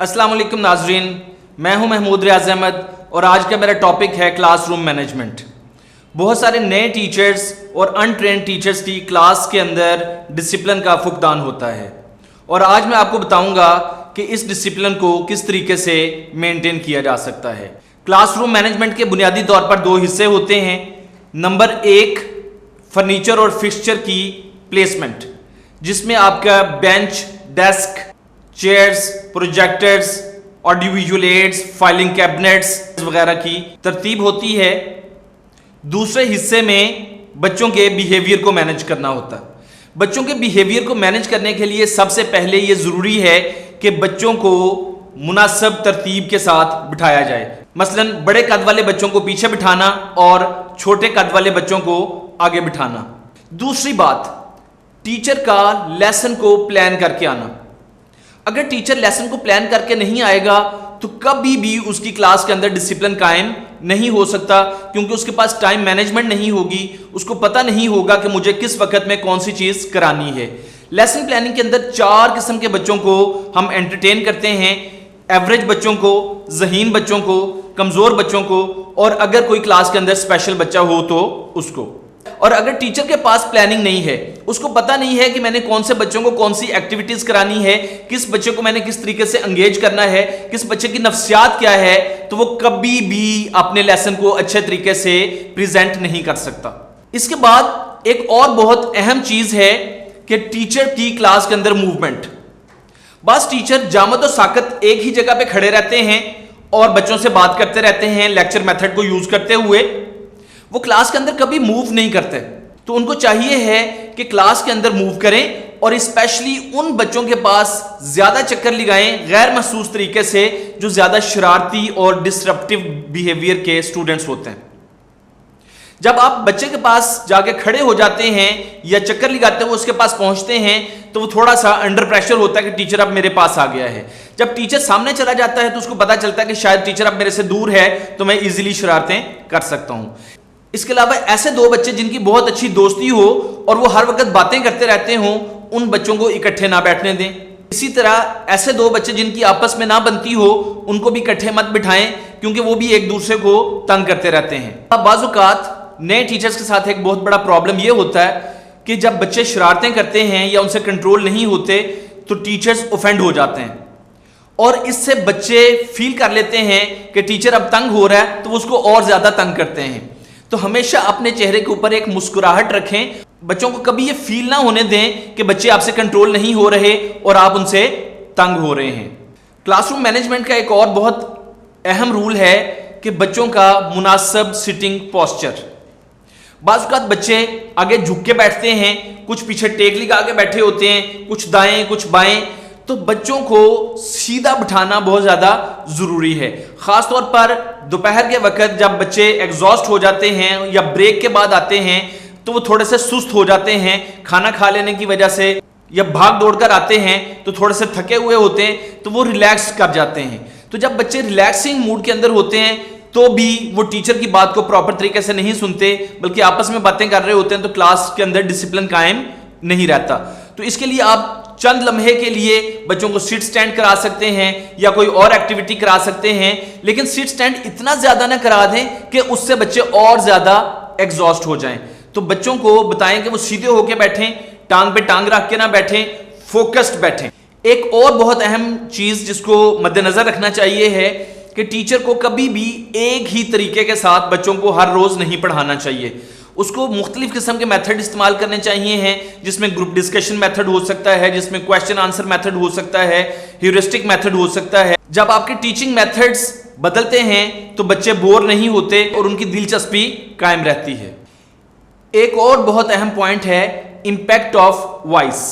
अस्सलाम वालेकुम नाजरीन, मैं हूं महमूद अहमद और आज का मेरा टॉपिक है क्लास रूम मैनेजमेंट। बहुत सारे नए टीचर्स और अनट्रेंड टीचर्स की क्लास के अंदर डिसिप्लिन का फुकदान होता है और आज मैं आपको बताऊंगा कि इस डिसिप्लिन को किस तरीके से मेंटेन किया जा सकता है। क्लासरूम मैनेजमेंट के बुनियादी तौर पर दो हिस्से होते हैं। नंबर एक, फर्नीचर और फिक्सचर की प्लेसमेंट, जिसमें आपका bench, desk, chairs, projectors, audio visual aids, filing cabinets वगैरह की तरतीब होती है। दूसरे हिस्से में बच्चों के बिहेवियर को मैनेज करना होता है। बच्चों के बिहेवियर को मैनेज करने के लिए सबसे पहले ये ज़रूरी है कि बच्चों को मुनासिब तरतीब के साथ बिठाया जाए। मसलन बड़े कद वाले बच्चों को पीछे बिठाना और छोटे कद वाले बच्चों को आगे बिठाना। दूसरी बात, टीचर का लेसन को प्लान करके आना। अगर टीचर लेसन को प्लान करके नहीं आएगा तो कभी भी उसकी क्लास के अंदर डिसिप्लिन कायम नहीं हो सकता, क्योंकि उसके पास टाइम मैनेजमेंट नहीं होगी। उसको पता नहीं होगा कि मुझे किस वक्त में कौन सी चीज करानी है। लेसन प्लानिंग के अंदर 4 किस्म के बच्चों को हम एंटरटेन करते हैं: एवरेज बच्चों को, ज़हीन बच्चों को, कमजोर बच्चों को, और अगर कोई क्लास के अंदर स्पेशल बच्चा हो तो उसको। और अगर टीचर के पास प्लानिंग नहीं है, उसको पता नहीं है कि मैंने कौन से बच्चों को कौन सी एक्टिविटीज करानी है, किस बच्चे को मैंने किस तरीके से एंगेज करना है, किस बच्चे की नफ्सियात क्या है, तो वो कभी भी अपने लेसन को अच्छे तरीके से प्रेजेंट नहीं कर सकता। इसके बाद एक और बहुत अहम चीज है कि टीचर की क्लास के अंदर मूवमेंट। बस टीचर जामत और साकत एक ही जगह पे खड़े रहते हैं और बच्चों से बात करते रहते हैं लेक्चर मेथड को यूज करते हुए। वो क्लास के अंदर कभी मूव नहीं करते। तो उनको चाहिए है कि क्लास के अंदर मूव करें और स्पेशली उन बच्चों के पास ज्यादा चक्कर लगाएं गैर महसूस तरीके से, जो ज्यादा शरारती और डिसरप्टिव बिहेवियर के स्टूडेंट्स होते हैं। जब आप बच्चे के पास जाके खड़े हो जाते हैं या चक्कर लगाते हुए उसके पास पहुंचते हैं तो वो थोड़ा सा अंडर प्रेशर होता है कि टीचर अब मेरे पास आ गया है। जब टीचर सामने चला जाता है तो उसको पता चलता है कि शायद टीचर अब मेरे से दूर है, तो मैं इजीली शरारतें कर सकता हूं। इसके अलावा ऐसे 2 बच्चे जिनकी बहुत अच्छी दोस्ती हो और वो हर वक्त बातें करते रहते हों, उन बच्चों को इकट्ठे ना बैठने दें। इसी तरह ऐसे 2 बच्चे जिनकी आपस में ना बनती हो, उनको भी इकट्ठे मत बिठाएं, क्योंकि वो भी एक दूसरे को तंग करते रहते हैं। अब बाज़-औक़ात नए टीचर्स के साथ एक बहुत बड़ा प्रॉब्लम ये होता है कि जब बच्चे शरारतें करते हैं या उनसे कंट्रोल नहीं होते तो टीचर्स ऑफेंड हो जाते हैं और इससे बच्चे फील कर लेते हैं कि टीचर अब तंग हो रहा है, तो वो उसको और ज्यादा तंग करते हैं। तो हमेशा अपने चेहरे के ऊपर एक मुस्कुराहट रखें। बच्चों को कभी ये फील ना होने दें कि बच्चे आपसे कंट्रोल नहीं हो रहे और आप उनसे तंग हो रहे हैं। क्लासरूम मैनेजमेंट का एक और बहुत अहम रूल है कि बच्चों का मुनासिब सिटिंग पोस्चर। बाज़ औक़ात बच्चे आगे झुक के बैठते हैं, कुछ पीछे टेक लगा के बैठे होते हैं, कुछ दाएं कुछ बाएं। तो बच्चों को सीधा बिठाना बहुत ज़्यादा ज़रूरी है। ख़ास तौर पर दोपहर के वक्त जब बच्चे एग्जॉस्ट हो जाते हैं या ब्रेक के बाद आते हैं तो वो थोड़े से सुस्त हो जाते हैं खाना खा लेने की वजह से, या भाग दौड़ कर आते हैं तो थोड़े से थके हुए होते हैं, तो वो रिलैक्स कर जाते हैं। तो जब बच्चे रिलैक्सिंग मूड के अंदर होते हैं तो भी वो टीचर की बात को प्रॉपर तरीके से नहीं सुनते, बल्कि आपस में बातें कर रहे होते हैं, तो क्लास के अंदर डिसिप्लिन कायम नहीं रहता। तो इसके लिए आप चंद लम्हे के लिए बच्चों को सिट स्टैंड करा सकते हैं या कोई और एक्टिविटी करा सकते हैं, लेकिन सिट स्टैंड इतना ज्यादा ना करा दें कि उससे बच्चे और ज्यादा एग्जॉस्ट हो जाएं। तो बच्चों को बताएं कि वो सीधे होकर बैठें, टांग पे टांग रख के ना बैठें, फोकस्ड बैठें। एक और बहुत अहम चीज जिसको मद्देनजर रखना चाहिए है कि टीचर को कभी भी एक ही तरीके के साथ बच्चों को हर रोज नहीं पढ़ाना चाहिए। उसको मुख्तलिफ किस्म के मेथड इस्तेमाल करने चाहिए हैं, जिसमें ग्रुप डिस्कशन मेथड हो सकता है, जिसमें क्वेश्चन आंसर मेथड हो सकता है, ह्यूरिस्टिक मेथड हो सकता है। जब आपके टीचिंग मेथड्स बदलते हैं तो बच्चे बोर नहीं होते और उनकी दिलचस्पी कायम रहती है। एक और बहुत अहम पॉइंट है इम्पैक्ट ऑफ वॉइस।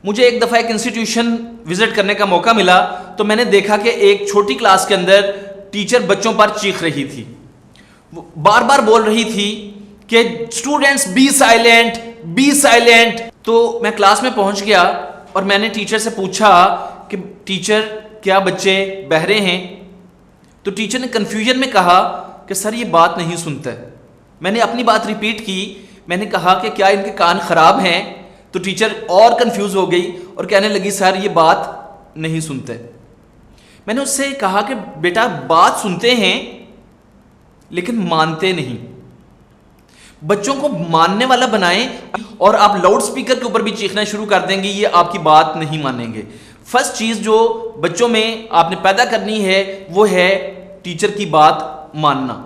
मुझे एक दफ़ा एक इंस्टीट्यूशन विजिट करने का मौका मिला तो मैंने देखा कि एक छोटी क्लास के अंदर टीचर बच्चों पर चीख रही थी, बार बार बोल रही थी कि students be silent, be silent. तो मैं क्लास में पहुंच गया और मैंने टीचर से पूछा कि टीचर क्या बच्चे बहरे हैं? तो टीचर ने कंफ्यूजन में कहा कि सर ये बात नहीं सुनते। मैंने अपनी बात रिपीट की, मैंने कहा कि क्या इनके कान खराब हैं? तो टीचर और कंफ्यूज हो गई और कहने लगी सर ये बात नहीं सुनते। मैंने उससे कहा कि बेटा बात सुनते हैं लेकिन मानते नहीं। बच्चों को मानने वाला बनाएं, और आप लाउड स्पीकर के ऊपर भी चीखना शुरू कर देंगे, ये आपकी बात नहीं मानेंगे। फर्स्ट चीज जो बच्चों में आपने पैदा करनी है वो है टीचर की बात मानना।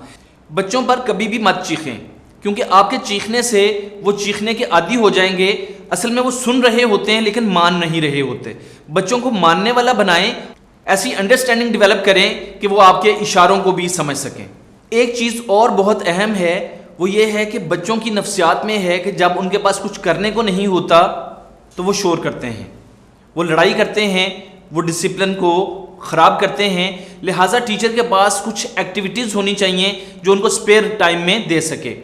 बच्चों पर कभी भी मत चीखें, क्योंकि आपके चीखने से वो चीखने के आदी हो जाएंगे। असल में वो सुन रहे होते हैं लेकिन मान नहीं रहे होते। बच्चों को मानने वाला बनाएं, ऐसी अंडरस्टैंडिंग डेवलप करें कि वो आपके इशारों को भी समझ सकें। एक चीज़ और बहुत अहम है, वो ये है कि बच्चों की नफ्सियात में है कि जब उनके पास कुछ करने को नहीं होता तो वो शोर करते हैं, वो लड़ाई करते हैं, वो डिसिप्लिन को ख़राब करते हैं। लिहाजा टीचर के पास कुछ एक्टिविटीज़ होनी चाहिए जो उनको स्पेयर टाइम में दे सके,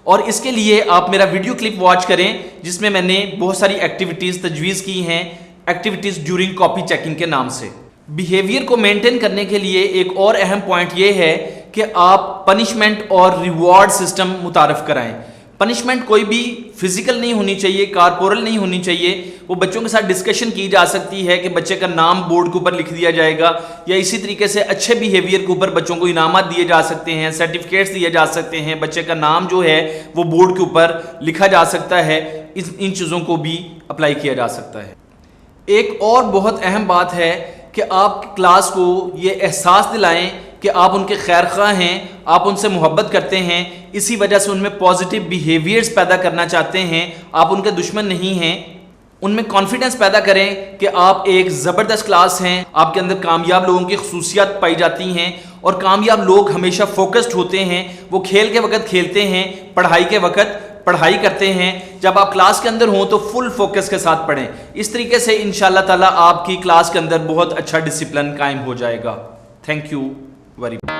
और इसके लिए आप मेरा वीडियो क्लिप वॉच करें जिसमें मैंने बहुत सारी एक्टिविटीज़ तजवीज़ की हैं, एक्टिविटीज़ ड्यूरिंग कॉपी चेकिंग के नाम से। बिहेवियर को मेंटेन करने के लिए एक और अहम पॉइंट ये है कि आप पनिशमेंट और रिवॉर्ड सिस्टम मुतारफ़ कराएं। पनिशमेंट कोई भी फिजिकल नहीं होनी चाहिए, कारपोरल नहीं होनी चाहिए। वो बच्चों के साथ डिस्कशन की जा सकती है कि बच्चे का नाम बोर्ड के ऊपर लिख दिया जाएगा, या इसी तरीके से अच्छे बिहेवियर के ऊपर बच्चों को इनामात दिए जा सकते हैं, सर्टिफिकेट्स दिए जा सकते हैं, बच्चे का नाम जो है वो बोर्ड के ऊपर लिखा जा सकता है। इन चीज़ों को भी अप्लाई किया जा सकता है। एक और बहुत अहम बात है कि आप क्लास को ये एहसास दिलाएं कि आप उनके खैर ख्वाह हैं, आप उनसे मोहब्बत करते हैं, इसी वजह से उनमें पॉजिटिव बिहेवियर्स पैदा करना चाहते हैं, आप उनके दुश्मन नहीं हैं। उनमें कॉन्फिडेंस पैदा करें कि आप एक ज़बरदस्त क्लास हैं, आपके अंदर कामयाब लोगों की खसूसियात पाई जाती हैं, और कामयाब लोग हमेशा फोकस्ड होते हैं। वो खेल के वक्त खेलते हैं, पढ़ाई के वक्त पढ़ाई करते हैं। जब आप क्लास के अंदर हों तो फुल फोकस के साथ पढ़ें। इस तरीके से इंशाअल्लाह ताला आपकी क्लास के अंदर बहुत अच्छा डिसिप्लिन कायम हो जाएगा। Thank you very much.